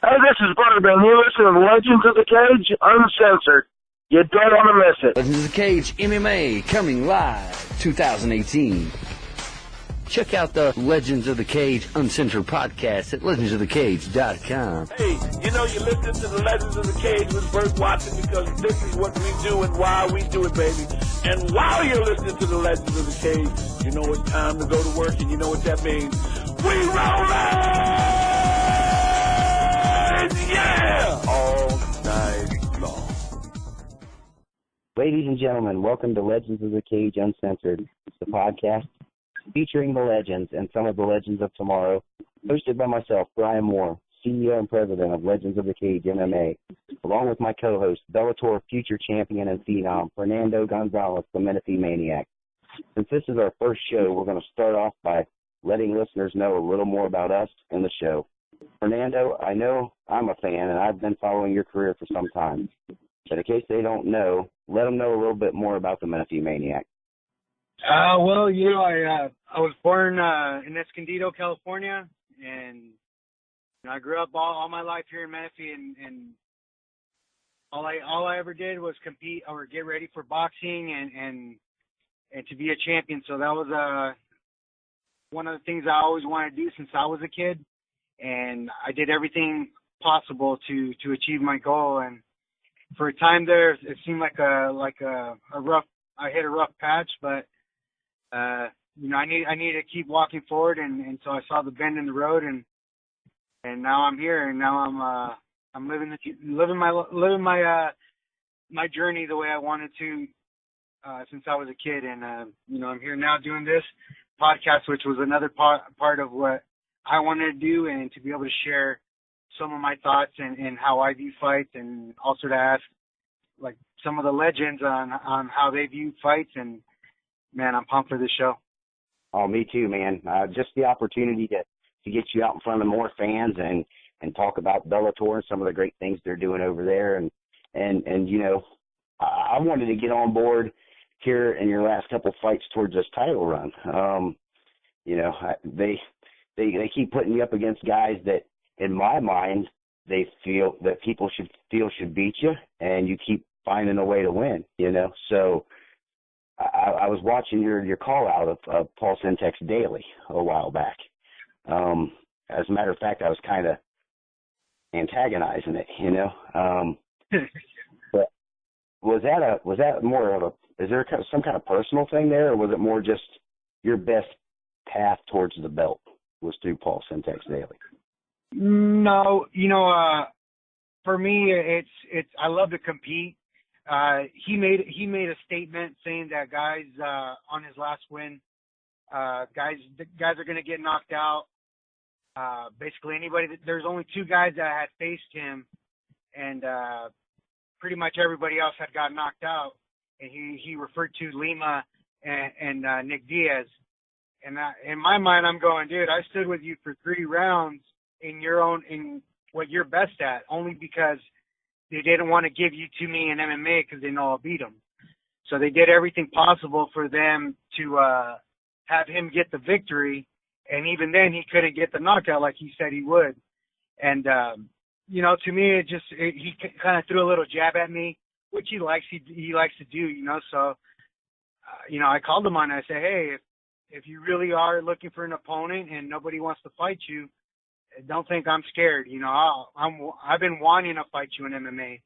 Hey, this is Butterbean. You listen to Legends of the Cage, Uncensored. You don't want to miss it. Legends of the Cage MMA coming live 2018. Check out the Legends of the Cage Uncensored podcast at legendsofthecage.com. Hey, you know you're listening to the Legends of the Cage with Bert Watson because this is what we do and why we do it, baby. And while you're listening to the Legends of the Cage, you know it's time to go to work, and you know what that means. We rollin'! Yeah! All night long. Ladies and gentlemen, welcome to Legends of the Cage Uncensored. It's the podcast featuring the legends and some of the legends of tomorrow, hosted by myself, Brian Moore, CEO and president of Legends of the Cage MMA, along with my co-host, Bellator future champion and phenom, Fernando Gonzalez, the Menifee Maniac. Since this is our first show, we're going to start off by letting listeners know a little more about us and the show. Fernando, I know I'm a fan, and I've been following your career for some time. But in case they don't know, let them know a little bit more about the Menifee Maniac. Well, you know, I was born in Escondido, California, and you know, I grew up all my life here in Menifee, and all I ever did was compete or get ready for boxing and to be a champion. So that was one of the things I always wanted to do since I was a kid, and I did everything possible to achieve my goal. And for a time there, it seemed like a rough. I hit a rough patch, but you know, I need to keep walking forward, and so I saw the bend in the road, and now I'm here, and now I'm living my journey the way I wanted to since I was a kid, and you know, I'm here now doing this podcast, which was another part of what I wanted to do, and to be able to share some of my thoughts and how I view fights, and also to ask like some of the legends on how they view fights. And man, I'm pumped for this show. Oh, me too, man. Just the opportunity to get you out in front of more fans and talk about Bellator and some of the great things they're doing over there. And you know, I wanted to get on board here in your last couple fights towards this title run. You know, they keep putting you up against guys that, in my mind, they feel that people should beat you, and you keep finding a way to win, you know. So I was watching your call out of Paul Sentex Daily a while back. As a matter of fact, I was kind of antagonizing it, you know. But was that more of is there some kind of personal thing there, or was it more just your best path towards the belt was through Paul Sentex Daily? No, you know, for me, it's I love to compete. He made a statement saying that guys on his last win, guys are going to get knocked out. Basically, there's only two guys that had faced him, and pretty much everybody else had got knocked out. And he referred to Lima and Nick Diaz. And in my mind, I'm going, dude, I stood with you for 3 rounds in what you're best at, only because they didn't want to give you to me in MMA because they know I'll beat them. So they did everything possible for them to have him get the victory, and even then he couldn't get the knockout like he said he would. And you know, to me, he kind of threw a little jab at me, which he likes to do, you know. So you know, I called him on it. I said, hey, if you really are looking for an opponent and nobody wants to fight you, don't think I'm scared. You know, I've been wanting to fight you in MMA,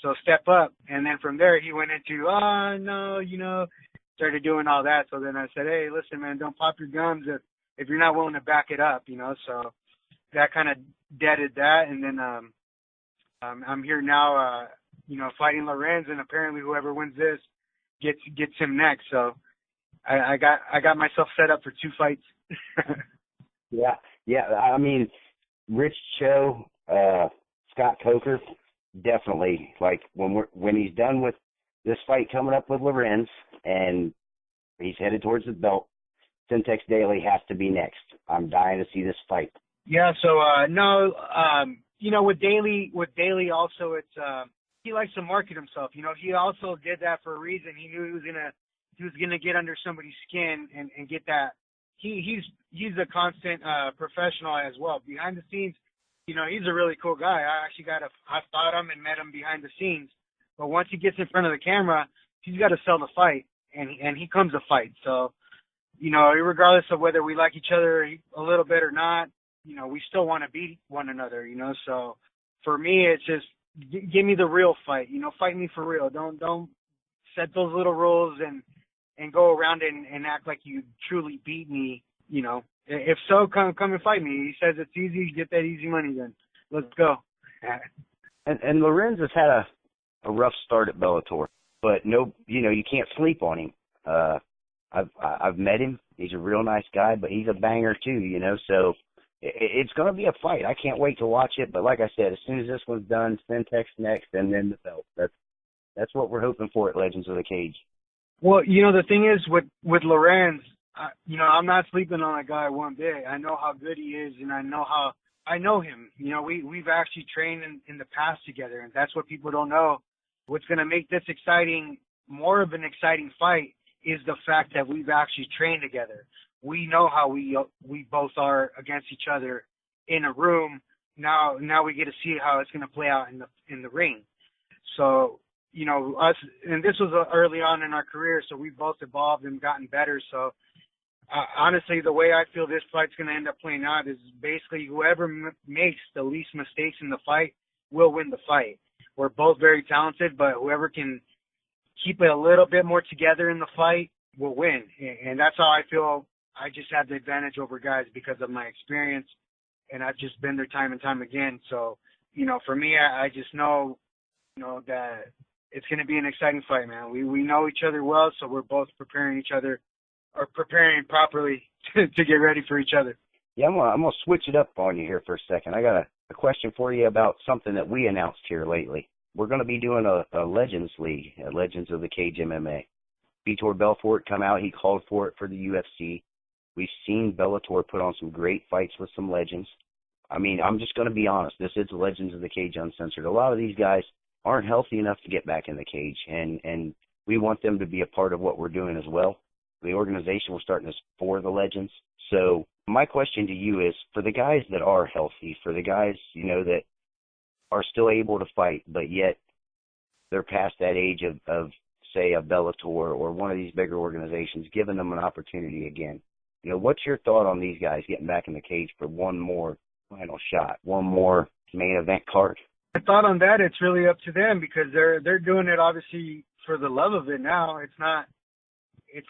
so step up. And then from there, he went into, no, you know, started doing all that. So then I said, hey, listen, man, don't pop your gums if you're not willing to back it up, you know. So that kind of deaded that. And then I'm here now, you know, fighting Lorenz, and apparently whoever wins this gets him next. So I got myself set up for 2 fights. Yeah. I mean, Rich Cho, Scott Coker, definitely. Like when he's done with this fight coming up with Lorenz and he's headed towards the belt, Sentex Daily has to be next. I'm dying to see this fight. Yeah. So no, you know, with Daly also, it's he likes to market himself. You know, he also did that for a reason. He knew he was gonna get under somebody's skin and get that. He's a constant professional as well. Behind the scenes, You know, he's a really cool guy. I fought him and met him behind the scenes. But once he gets in front of the camera, he's got to sell the fight, and he comes to fight. So, you know, regardless of whether we like each other a little bit or not, you know, we still want to beat one another, you know. So for me, it's just give me the real fight, you know, fight me for real. Don't set those little rules and go around and act like you truly beat me, you know. If so, come and fight me. He says it's easy, get that easy money then. Let's go. And Lorenz has had a rough start at Bellator, but no, you know, you can't sleep on him. I've met him. He's a real nice guy, but he's a banger too, you know. So it's going to be a fight. I can't wait to watch it. But like I said, as soon as this one's done, Syntex next, and then the belt. That's what we're hoping for at Legends of the Cage. Well, you know, the thing is with Lorenz, you know, I'm not sleeping on that guy one bit. I know how good he is, and I know him. You know, we've actually trained in the past together, and that's what people don't know. What's going to make this more of an exciting fight is the fact that we've actually trained together. We know how we both are against each other in a room. Now we get to see how it's going to play out in the ring. So, you know, us, and this was early on in our career, so we both evolved and gotten better. So, honestly, the way I feel this fight's going to end up playing out is basically whoever makes the least mistakes in the fight will win the fight. We're both very talented, but whoever can keep it a little bit more together in the fight will win. And that's how I feel. I just have the advantage over guys because of my experience, and I've just been there time and time again. So, you know, for me, I just know, you know, that it's going to be an exciting fight, man. We know each other well, so we're both preparing properly to get ready for each other. Yeah, I'm gonna switch it up on you here for a second. I got a question for you about something that we announced here lately. We're going to be doing a Legends League, a Legends of the Cage MMA. Vitor Belfort come out. He called for it for the UFC. We've seen Bellator put on some great fights with some legends. I mean, I'm just going to be honest. This is Legends of the Cage Uncensored. A lot of these guys aren't healthy enough to get back in the cage, and we want them to be a part of what we're doing as well. The organization, we're starting this for the legends. So my question to you is, for the guys that are healthy, for the guys, you know, that are still able to fight, but yet they're past that age of say, a Bellator or one of these bigger organizations, giving them an opportunity again. You know, what's your thought on these guys getting back in the cage for one more final shot, one more main event card? My thought on that, it's really up to them because they're doing it obviously for the love of it now. It's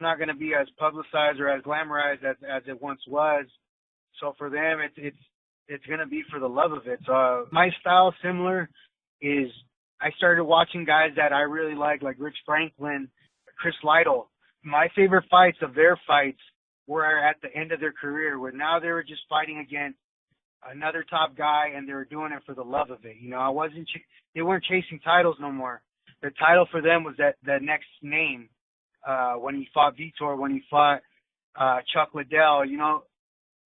not going to be as publicized or as glamorized as it once was. So for them, it's going to be for the love of it. So my style similar is I started watching guys that I really like Rich Franklin, Chris Lytle. My favorite fights of their fights were at the end of their career, where now they were just fighting against another top guy and they were doing it for the love of it. You know, they weren't chasing titles no more. The title for them was that next name. When he fought Vitor, when he fought Chuck Liddell, you know,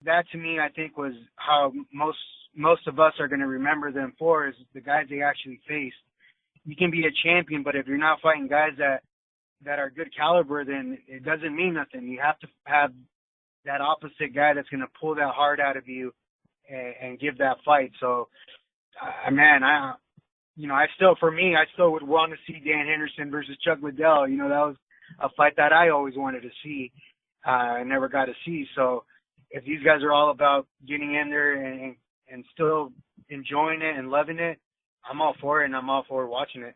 that to me I think was how most of us are going to remember them for, is the guys they actually faced. You can be a champion, but if you're not fighting guys that are good caliber, then it doesn't mean nothing. You have to have that opposite guy that's going to pull that heart out of you and give that fight. So, man, I still would want to see Dan Henderson versus Chuck Liddell. You know, that was a fight that I always wanted to see. I never got to see. So if these guys are all about getting in there and still enjoying it and loving it, I'm all for it, and I'm all for watching it.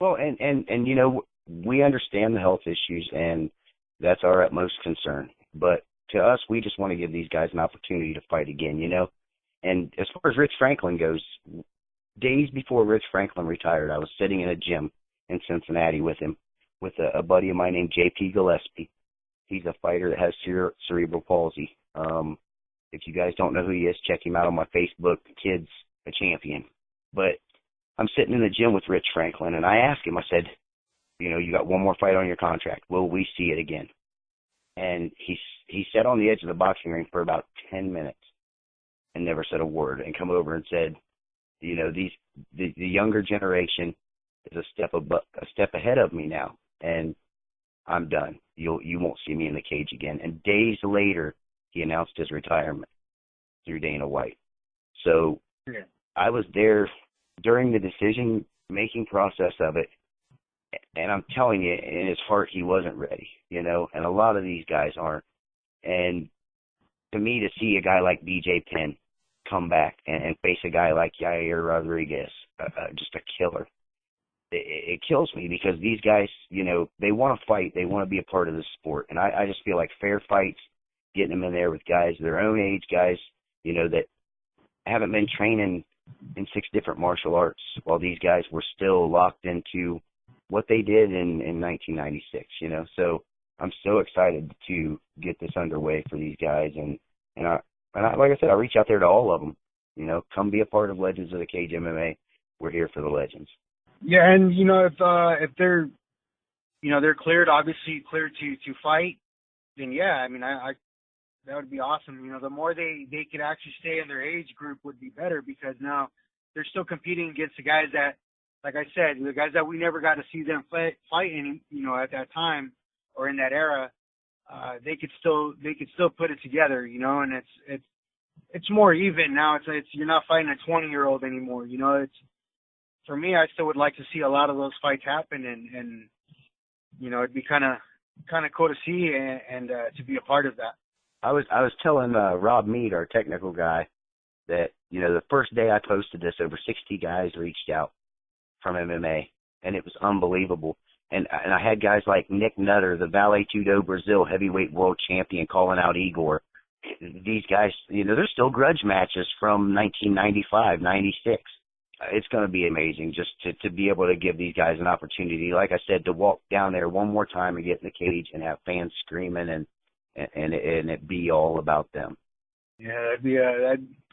Well, and you know, we understand the health issues, and that's our utmost concern. But to us, we just want to give these guys an opportunity to fight again, you know. And as far as Rich Franklin goes, days before Rich Franklin retired, I was sitting in a gym in Cincinnati with him, with a buddy of mine named J.P. Gillespie. He's a fighter that has cerebral palsy. If you guys don't know who he is, check him out on my Facebook, Kids a Champion. But I'm sitting in the gym with Rich Franklin, and I asked him, I said, you know, you got one more fight on your contract. Will we see it again? And he sat on the edge of the boxing ring for about 10 minutes and never said a word, and come over and said, you know, the younger generation is a step ahead of me now, and I'm done. You won't see me in the cage again. And days later, he announced his retirement through Dana White. So Yeah. I was there during the decision-making process of it, and I'm telling you, in his heart, he wasn't ready, you know, and a lot of these guys aren't. And to me, to see a guy like BJ Penn come back and face a guy like Yair Rodriguez, just a killer, it kills me, because these guys, you know, they want to fight. They want to be a part of the sport. And I just feel like fair fights, getting them in there with guys their own age, guys, you know, that haven't been training in 6 different martial arts, while these guys were still locked into what they did in 1996, you know. So I'm so excited to get this underway for these guys. And I, like I said, I reach out there to all of them, you know, come be a part of Legends of the Cage MMA. We're here for the legends. Yeah, and you know, if they're, you know, they're cleared, obviously cleared to fight, then yeah, I mean, I that would be awesome. You know, the more they could actually stay in their age group would be better, because now they're still competing against the guys that, like I said, the guys that we never got to see them fighting, you know, at that time or in that era. They could still put it together, you know, and it's more even now. It's you're not fighting a 20-year-old anymore, you know. It's, for me, I still would like to see a lot of those fights happen, and you know, it'd be kind of cool to see and to be a part of that. I was telling Rob Mead, our technical guy, that, you know, the first day I posted this, over 60 guys reached out from MMA, and it was unbelievable. And I had guys like Nick Nutter, the Vale Tudo Brazil heavyweight world champion, calling out Igor. These guys, you know, there's still grudge matches from 1995, 96. It's going to be amazing just to be able to give these guys an opportunity, like I said, to walk down there one more time and get in the cage and have fans screaming and it be all about them. Yeah,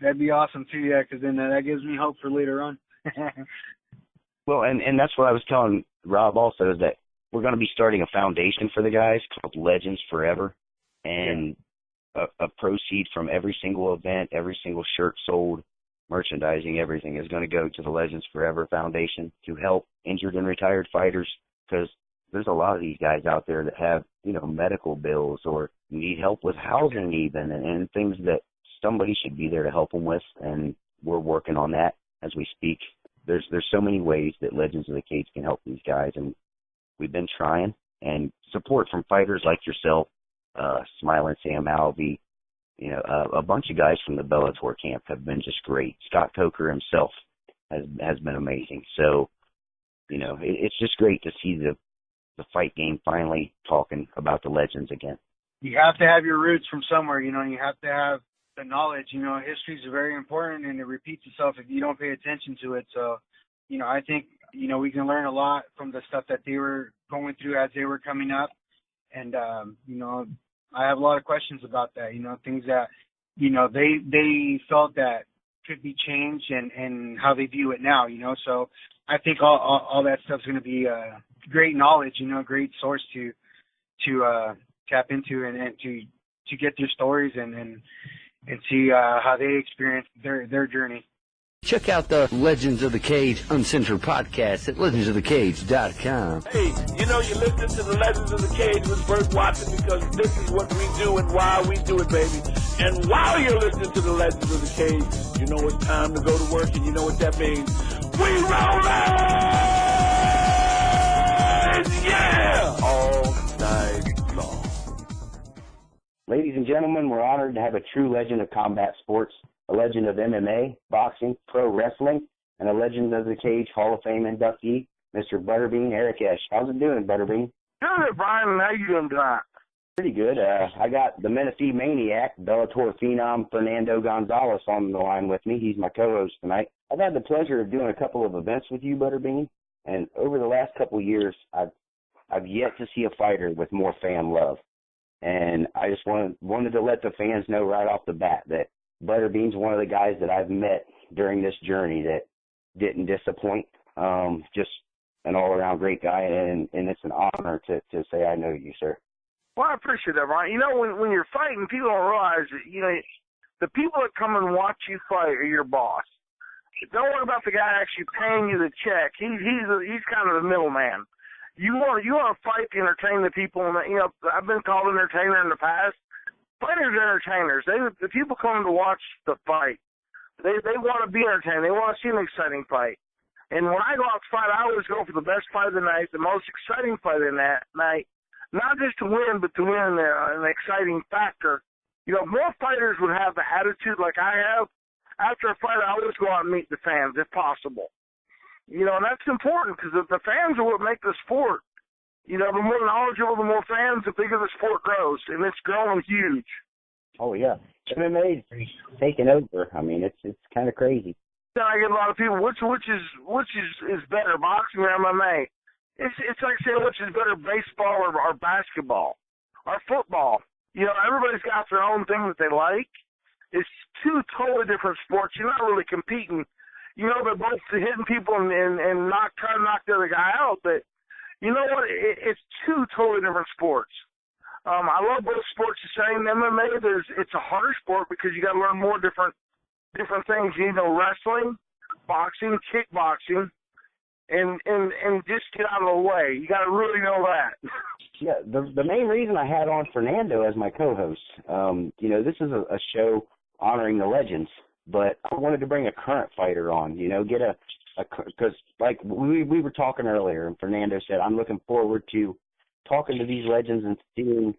that'd be awesome too. Yeah, because then that gives me hope for later on. Well, and that's what I was telling Rob also, is that we're going to be starting a foundation for the guys called Legends Forever, and a proceed from every single event, every single shirt sold, merchandising, everything is going to go to the Legends Forever Foundation to help injured and retired fighters, because there's a lot of these guys out there that have, you know, medical bills or need help with housing even, and things that somebody should be there to help them with, and we're working on that as we speak. There's so many ways that Legends of the Cage can help these guys, and we've been trying, and support from fighters like yourself, Smiling Sam Alvey, you know, a bunch of guys from the Bellator camp have been just great. Scott Coker himself has been amazing. So, you know, it's just great to see the fight game finally talking about the legends again. You have to have your roots from somewhere, you know, and you have to have the knowledge. You know, history is very important, and it repeats itself if you don't pay attention to it. So, you know, I think, you know, we can learn a lot from the stuff that they were going through as they were coming up. And, you know, I have a lot of questions about that, you know, things that, you know, they felt that could be changed and how they view it now, you know. So I think all that stuff's going to be great knowledge, you know, great source to tap into and to get their stories and see how they experienced their journey. Check out the Legends of the Cage Uncensored podcast at legendsofthecage.com. Hey, you know, you're listening to the Legends of the Cage with Bert Watson, because this is what we do and why we do it, baby. And while you're listening to the Legends of the Cage, you know it's time to go to work, and you know what that means. We rollin'! Yeah! All night long. Ladies and gentlemen, we're honored to have a true legend of combat sports, a legend of MMA, boxing, pro wrestling, and a Legend of the Cage Hall of Fame inductee, Mr. Butterbean, Eric Esch. How's it doing, Butterbean? Good, Brian. How you doing tonight? Pretty good. I got the Menifee Maniac, Bellator phenom Fernando Gonzalez on the line with me. He's my co-host tonight. I've had the pleasure of doing a couple of events with you, Butterbean, and over the last couple of years, I've yet to see a fighter with more fan love. And I just wanted to let the fans know right off the bat that Butterbean's one of the guys that I've met during this journey that didn't disappoint. Just an all-around great guy, and it's an honor to say I know you, sir. Well, I appreciate that, Brian. You know, when you're fighting, people don't realize that, you know, the people that come and watch you fight are your boss. Don't worry about the guy actually paying you the check. He's kind of the middleman. You want to fight to entertain the people, and you know, I've been called an entertainer in the past. Fighters are entertainers. The people come to watch the fight. They want to be entertained. They want to see an exciting fight. And when I go out to fight, I always go for the best fight of the night, the most exciting fight of the night, not just to win, but to win an exciting factor. You know, more fighters would have the attitude like I have. After a fight, I always go out and meet the fans if possible. You know, and that's important because the fans are what make the sport. You know, the more knowledgeable, the more fans, the bigger the sport grows, and it's growing huge. Oh yeah, MMA is taking over. I mean, it's kind of crazy. I get a lot of people. Which is better, boxing or MMA? It's like saying which is better, baseball or basketball or football. You know, everybody's got their own thing that they like. It's two totally different sports. You're not really competing. You know, they're both hitting people and trying to knock the other guy out. But you know what? It's two totally different sports. I love both sports the same. MMA, it's a harder sport because you got to learn more different things. You know, wrestling, boxing, kickboxing, and just get out of the way. You got to really know that. Yeah, the main reason I had on Fernando as my co-host, you know, this is a show honoring the legends, but I wanted to bring a current fighter on, you know, get because like we were talking earlier, and Fernando said, I'm looking forward to talking to these legends and seeing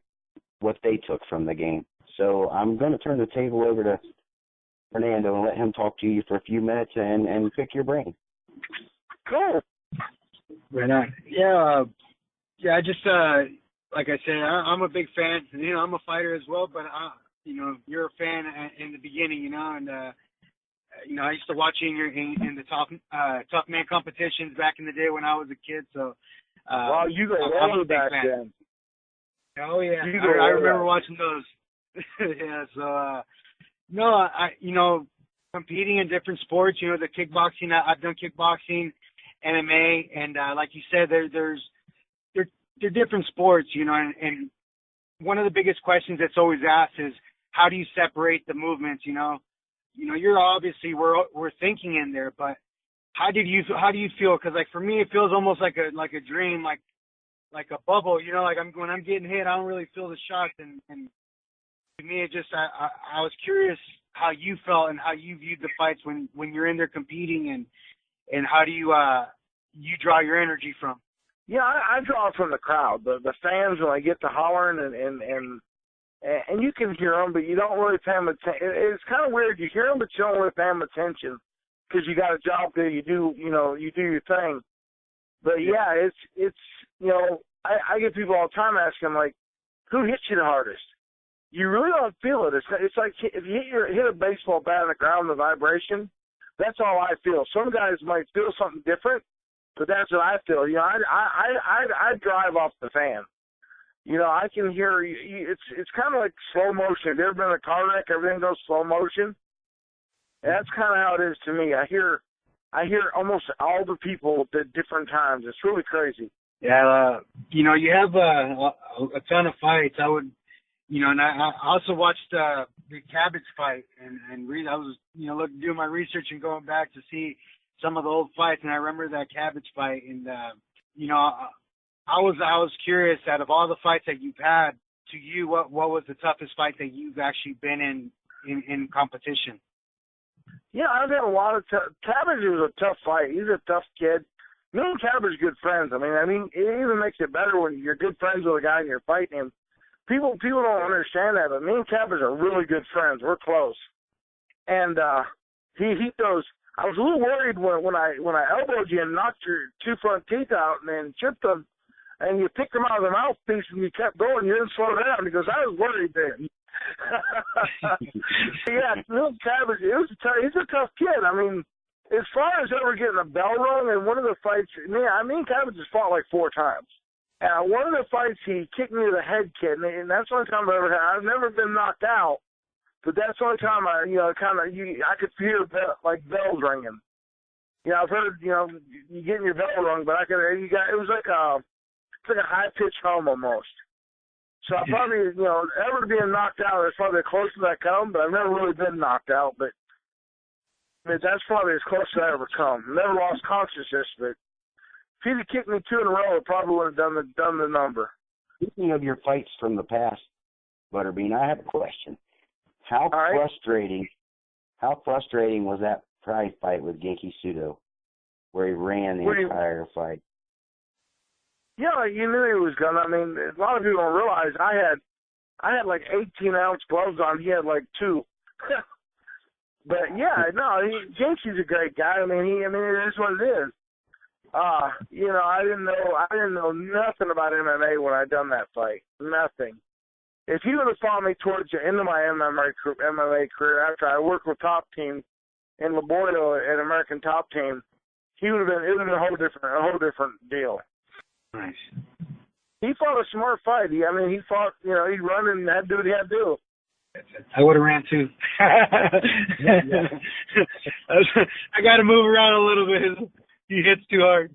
what they took from the game. So I'm going to turn the table over to Fernando and let him talk to you for a few minutes and pick your brain. Cool. Right on. Yeah, I just, like I said, I'm a big fan. You know, I'm a fighter as well, but, you know, you're a fan in the beginning, you know, and, you know, I used to watch you in the tough man competitions back in the day when I was a kid, so. Well, you go way back then. Oh, yeah. I remember watching those. Yeah, so, no, you know, competing in different sports, you know, the kickboxing, I've done kickboxing, MMA, and like you said, they're different sports, you know, and one of the biggest questions that's always asked is how do you separate the movements, you know? You know, you're obviously, we're thinking in there, but how do you feel? Because like for me, it feels almost like a dream, like a bubble, you know, like when I'm getting hit, I don't really feel the shock, and to me, it just, I was curious how you felt and how you viewed the fights when you're in there competing, and how do you draw your energy from? Yeah, I draw from the crowd, the fans when they get to hollering and you can hear them, but you don't really pay them attention. It's kind of weird. You hear them, but you don't really pay them attention because you got a job there. You do your thing. But yeah, it's you know, I get people all the time asking like, who hits you the hardest? You really don't feel it. It's like if you hit a baseball bat on the ground, the vibration. That's all I feel. Some guys might feel something different, but that's what I feel. You know, I drive off the fan. You know, I can hear it's kind of like slow motion. Have you ever been in a car wreck? Everything goes slow motion. And that's kind of how it is to me. I hear almost all the people at different times. It's really crazy. Yeah, you know, you have a ton of fights. I would, you know, and I also watched the Cabbage fight, and I was, you know, doing my research and going back to see some of the old fights, and I remember that Cabbage fight, and you know, I was curious, out of all the fights that you've had, to you, what was the toughest fight that you've actually been in competition? Yeah, I've had a lot of Cabbage was a tough fight. He's a tough kid. Me and Cabbage are good friends. I mean, it even makes it better when you're good friends with a guy and you're fighting him. People don't understand that, but me and Cabbage are really good friends. We're close. And he goes, I was a little worried when I elbowed you and knocked your two front teeth out and then chipped them, and you picked them out of the mouthpiece and you kept going. You didn't slow down. He goes, I was worried then. Yeah, little Cabbage, he's a tough kid. I mean, as far as ever getting a bell rung in one of the fights, me and Cabbage just fought like 4 times. And one of the fights, he kicked me to the head, kid, and that's the only time I've ever had. I've never been knocked out, but that's the only time I could hear bells ringing. You know, I've heard, you know, you getting your bell rung, but it was like a high pitched hum almost. So I probably, you know, ever being knocked out, it's probably the closest I come, but I've never really been knocked out. But that's probably as close as I ever come. Never lost consciousness, but if he'd have kicked me 2 in a row, it probably would have done the number. Speaking of your fights from the past, Butterbean, I have a question. How frustrating How frustrating was that pride fight with Genki Sudo, where he ran the entire fight? Yeah, you knew he was gonna. I mean, a lot of people don't realize I had like 18-ounce gloves on. He had like 2. But yeah, no, Genki's a great guy. I mean, it is what it is. You know, I didn't know nothing about MMA when I done that fight. Nothing. If he would have fought me towards the end of my MMA career, after I worked with Top Team in Livorno at American Top Team, it would have been a whole different deal. Nice. He fought a smart fight. He fought, you know, he'd run and had to do what he had to do. I would have ran too. Yeah. I got to move around a little bit. He hits too hard.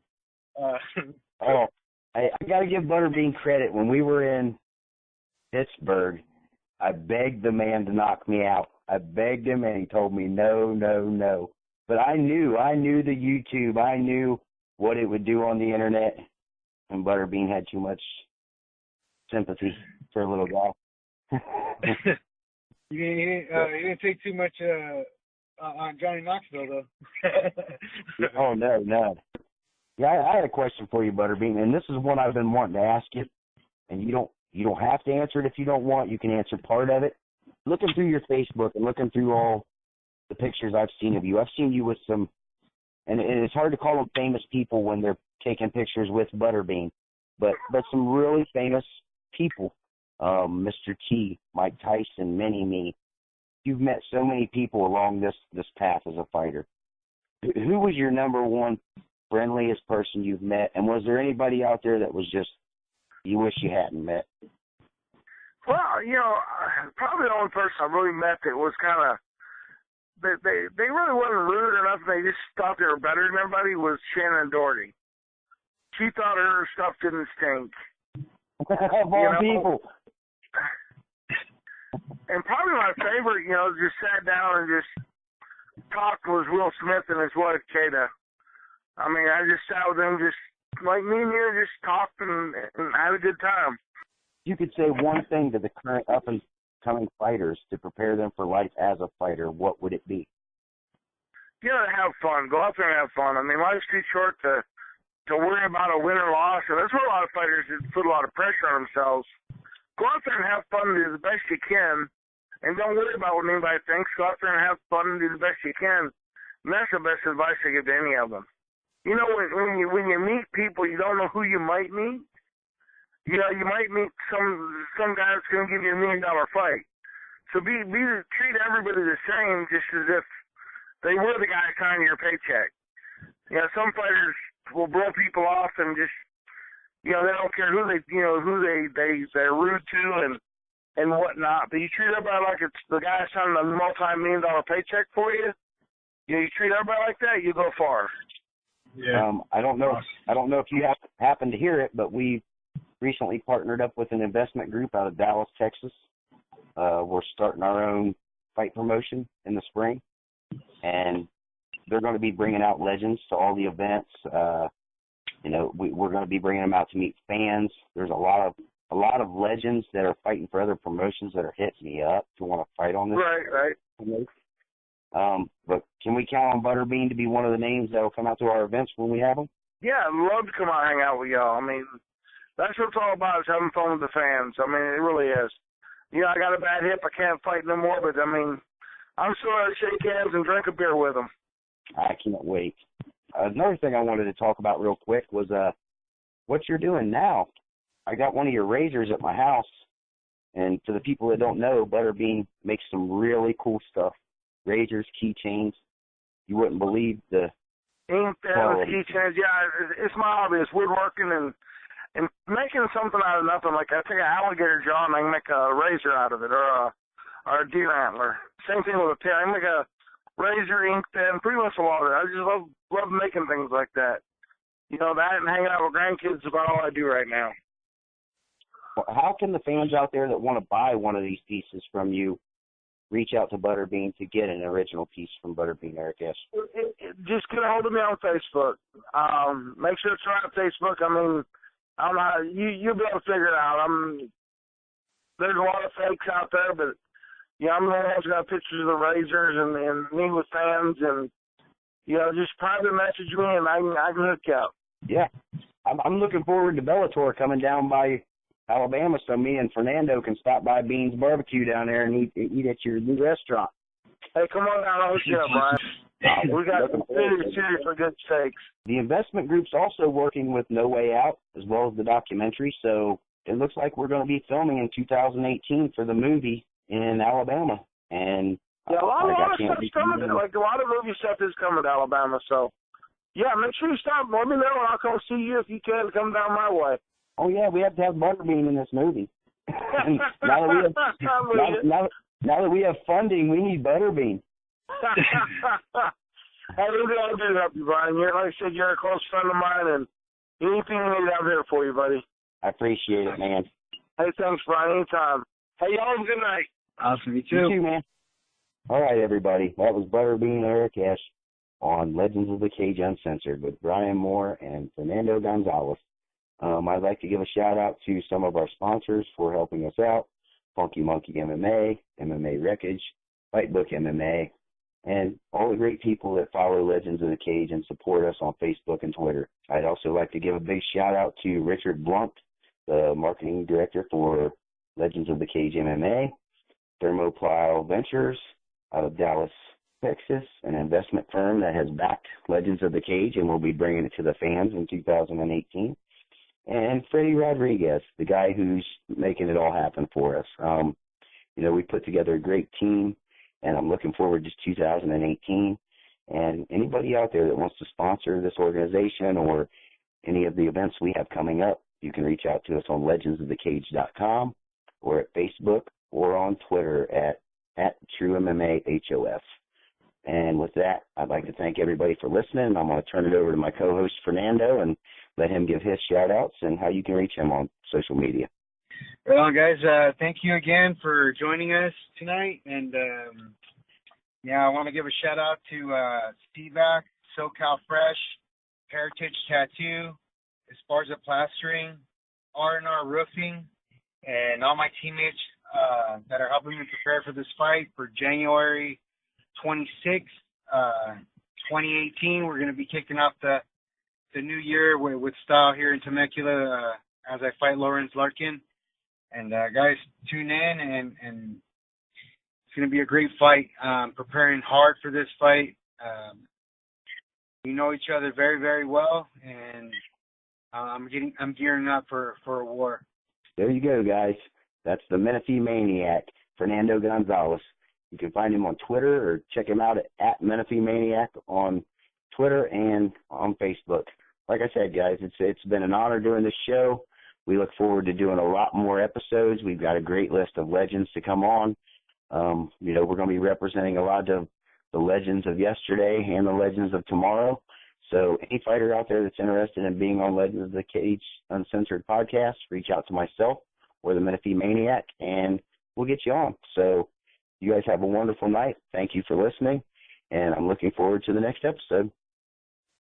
I got to give Butterbean credit. When we were in Pittsburgh, I begged the man to knock me out. I begged him, and he told me no, no, no. But I knew the YouTube. I knew what it would do on the internet, and Butterbean had too much sympathy for a little guy. You didn't take too much on Johnny Knoxville, though. Oh, no. Yeah, I had a question for you, Butterbean, and this is one I've been wanting to ask you, and you don't have to answer it if you don't want. You can answer part of it. Looking through your Facebook and looking through all the pictures I've seen of you, I've seen you with some, and it's hard to call them famous people when they're taking pictures with Butterbean, but some really famous people. Mr. T, Mike Tyson, Menifee. You've met so many people along this path as a fighter. Who was your number one friendliest person you've met, and was there anybody out there that was just you wish you hadn't met? Well, you know, probably the only person I really met that was kind of, they really wasn't rude or nothing. They just thought they were better than everybody was Shannon Doherty. She thought her stuff didn't stink. Of all people. And probably my favorite, you know, just sat down and just talked was Will Smith and his wife, Kata. I mean, I just sat with them, just like me and you, just talked and had a good time. You could say one thing to the current up-and-coming fighters to prepare them for life as a fighter, what would it be? You know, have fun. Go out there and have fun. I mean, life's too short to worry about a win or loss, and that's where a lot of fighters put a lot of pressure on themselves. Go out there and have fun and do the best you can, and don't worry about what anybody thinks. Go out there and have fun and do the best you can. And that's the best advice I give to any of them. You know, when you meet people, you don't know who you might meet. You know, you might meet some guy that's going to give you $1 million fight. So treat everybody the same, just as if they were the guy signing your paycheck. You know, some fighters will blow people off and just, you know, they don't care who they're rude to and whatnot. But you treat everybody like it's the guy signing a multi-million-dollar paycheck for you. You know, you treat everybody like that, you go far. Yeah. I don't know if you happen to hear it, but we recently partnered up with an investment group out of Dallas, Texas. We're starting our own fight promotion in the spring, and they're going to be bringing out legends to all the events. You know, we're going to be bringing them out to meet fans. There's a lot of legends that are fighting for other promotions that are hitting me up to want to fight on this. Right. But can we count on Butterbean to be one of the names that will come out to our events when we have them? Yeah, I'd love to come out and hang out with y'all. I mean, that's what it's all about, is having fun with the fans. I mean, it really is. You know, I got a bad hip. I can't fight no more, but, I mean, I'm still going to shake hands and drink a beer with them. I can't wait. Another thing I wanted to talk about real quick was what you're doing now. I got one of your razors at my house, and for the people that don't know, Butterbean makes some really cool stuff. Razors, keychains. You wouldn't believe the ink pens, keychains. Yeah, it's my hobby. It's woodworking and making something out of nothing. Like I take an alligator jaw and I can make a razor out of it, or a deer antler. Same thing with a pen. I can make a razor, ink pen, pretty much a lot of it. I just love making things like that. You know, that and hanging out with grandkids is about all I do right now. How can the fans out there that want to buy one of these pieces from you reach out to Butterbean to get an original piece from Butterbean, Eric Esch? Just get a hold of me on Facebook. Make sure it's right on Facebook. I mean, I'm not, you'll be able to figure it out. There's a lot of fakes out there, but I'm the one who's got pictures of the razors and me with fans, and just private message me and I can hook you up. Yeah, I'm looking forward to Bellator coming down by Alabama, so me and Fernando can stop by Bean's Barbecue down there and eat at your new restaurant. Hey, come on down, I'll hook you up, Brian. We got serious for good sakes. The investment group's also working with No Way Out as well as the documentary, so it looks like we're going to be filming in 2018 for the movie in Alabama. And a lot of stuff's coming. Like a lot of movie stuff is coming to Alabama, so yeah, make sure you stop. Let me know, and I'll come see you if you can come down my way. Oh yeah, we have to have Butterbean in this movie. now that we have funding, we need Butterbean. Hey, maybe I'll do help you, Brian. Like I said, you're a close friend of mine, and anything you need, I'm here for you, buddy. I appreciate it, man. Hey, thanks, Brian. Anytime. Hey, y'all have a good night. Awesome. You too. You too, man. All right, everybody. That was Butterbean Eric Esch on Legends of the Cage Uncensored with Brian Moore and Fernando Gonzalez. I'd like to give a shout-out to some of our sponsors for helping us out: Funky Monkey MMA, MMA Wreckage, Fight Book MMA, and all the great people that follow Legends of the Cage and support us on Facebook and Twitter. I'd also like to give a big shout-out to Richard Blunt, the marketing director for Legends of the Cage MMA, Thermoplow Ventures out of Dallas, Texas, an investment firm that has backed Legends of the Cage and will be bringing it to the fans in 2018. And Freddie Rodriguez, the guy who's making it all happen for us. We put together a great team, and I'm looking forward to 2018. And anybody out there that wants to sponsor this organization or any of the events we have coming up, you can reach out to us on legendsofthecage.com or at Facebook or on Twitter at TrueMMAHOF. And with that, I'd like to thank everybody for listening. I'm going to turn it over to my co-host, Fernando, and let him give his shout-outs and how you can reach him on social media. Well, guys, thank you again for joining us tonight. And, I want to give a shout-out to Stevac, SoCal Fresh, Heritage Tattoo, Esparza Plastering, R&R Roofing, and all my teammates that are helping me prepare for this fight for January 26th, 2018. We're going to be kicking off the new year with style here in Temecula as I fight Lorenz Larkin. And guys, tune in, and it's going to be a great fight. Preparing hard for this fight. We know each other very, very well, and I'm gearing up for a war. There you go, guys. That's the Menifee Maniac, Fernando Gonzalez. You can find him on Twitter or check him out at Menifee Maniac on Twitter and on Facebook. Like I said, guys, it's been an honor doing this show. We look forward to doing a lot more episodes. We've got a great list of legends to come on. We're going to be representing a lot of the legends of yesterday and the legends of tomorrow. So any fighter out there that's interested in being on Legends of the Cage Uncensored podcast, reach out to myself or the Menifee Maniac, and we'll get you on. So you guys have a wonderful night. Thank you for listening, and I'm looking forward to the next episode.